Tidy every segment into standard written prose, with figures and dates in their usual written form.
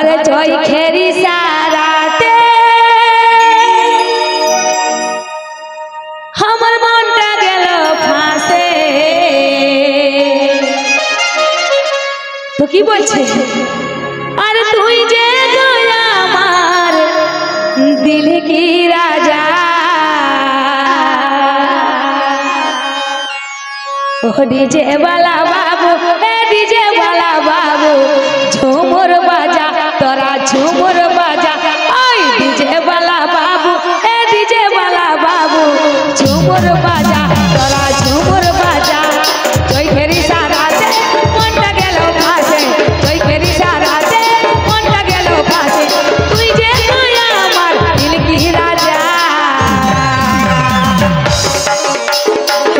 अरे जोई खेरी साराते हमर मनटा गेल फांसे तो की बोलछे अरे तुई जे गया मार दिल की राजा ओ डीजे वाला बाबू ए डीजे वाला बाबू झूमर बाजा तोरा झूमर बाजा ओए डीजे वाला बाबू ए डीजे वाला बाबू झूमर बाजा तोरा झूमर बाजा जोई फेरी साराते मनटा गेलो फासे जोई फेरी साराते मनटा गेलो फासे तुई जे गया मार दिल की राजा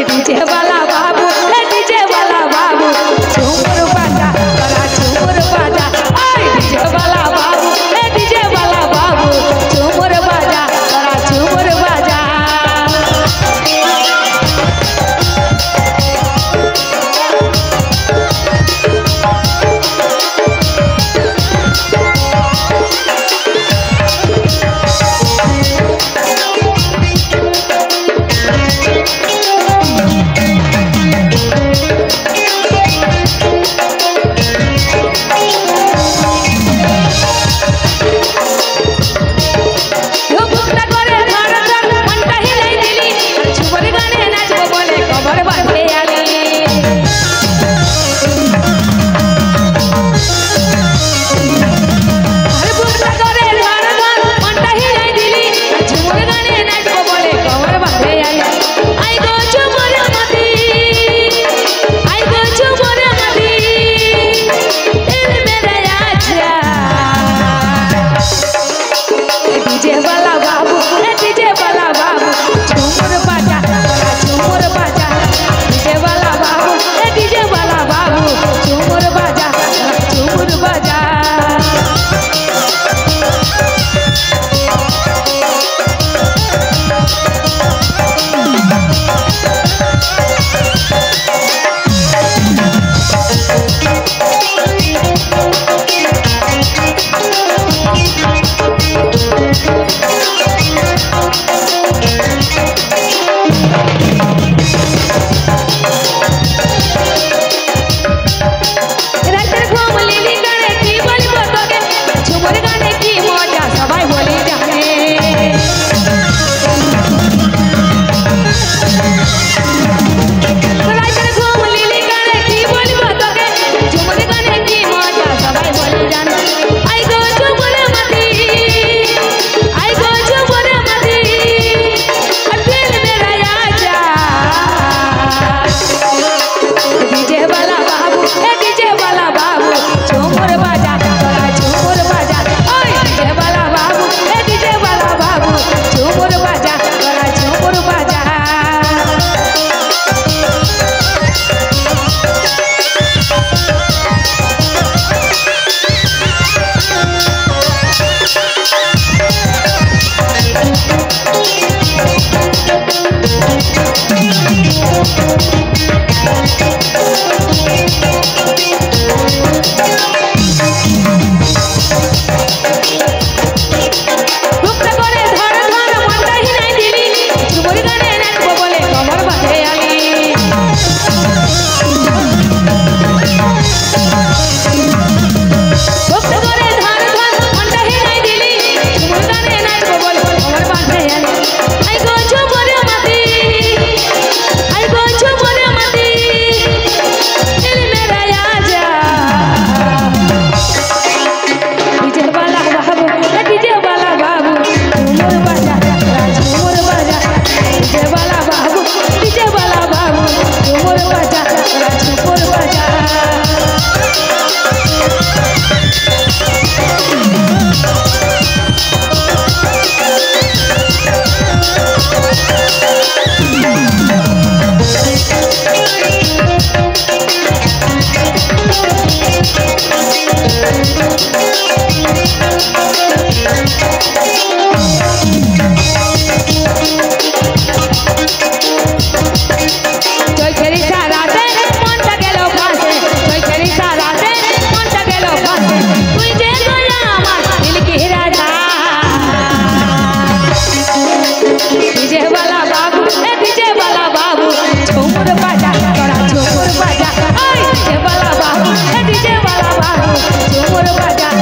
डीजे वाला बाबू ए डीजे वाला बाबू झूमर बाजा तोरा झूमर बाजा ओए डीजे वाला बाबू ए डीजे वाला बाबू झूमर बाजा तोरा झूमर बाजा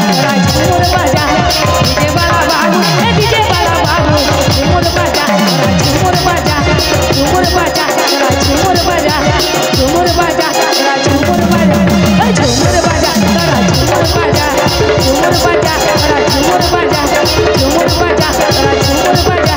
তোরা ঝুমুর বাজা ডিজে वाला बाबू ए डीजे वाला बाबू झूमर बाजा तोरा झूमर बाजा झूमर बाजा तोरा झूमर बाजा झूमर बाजा तोरा झूमर बाजा ए झूमर बाजा तोरा झूमर बाजा झूमर बाजा तोरा झूमर बाजा झूमर बाजा तोरा झूमर बाजा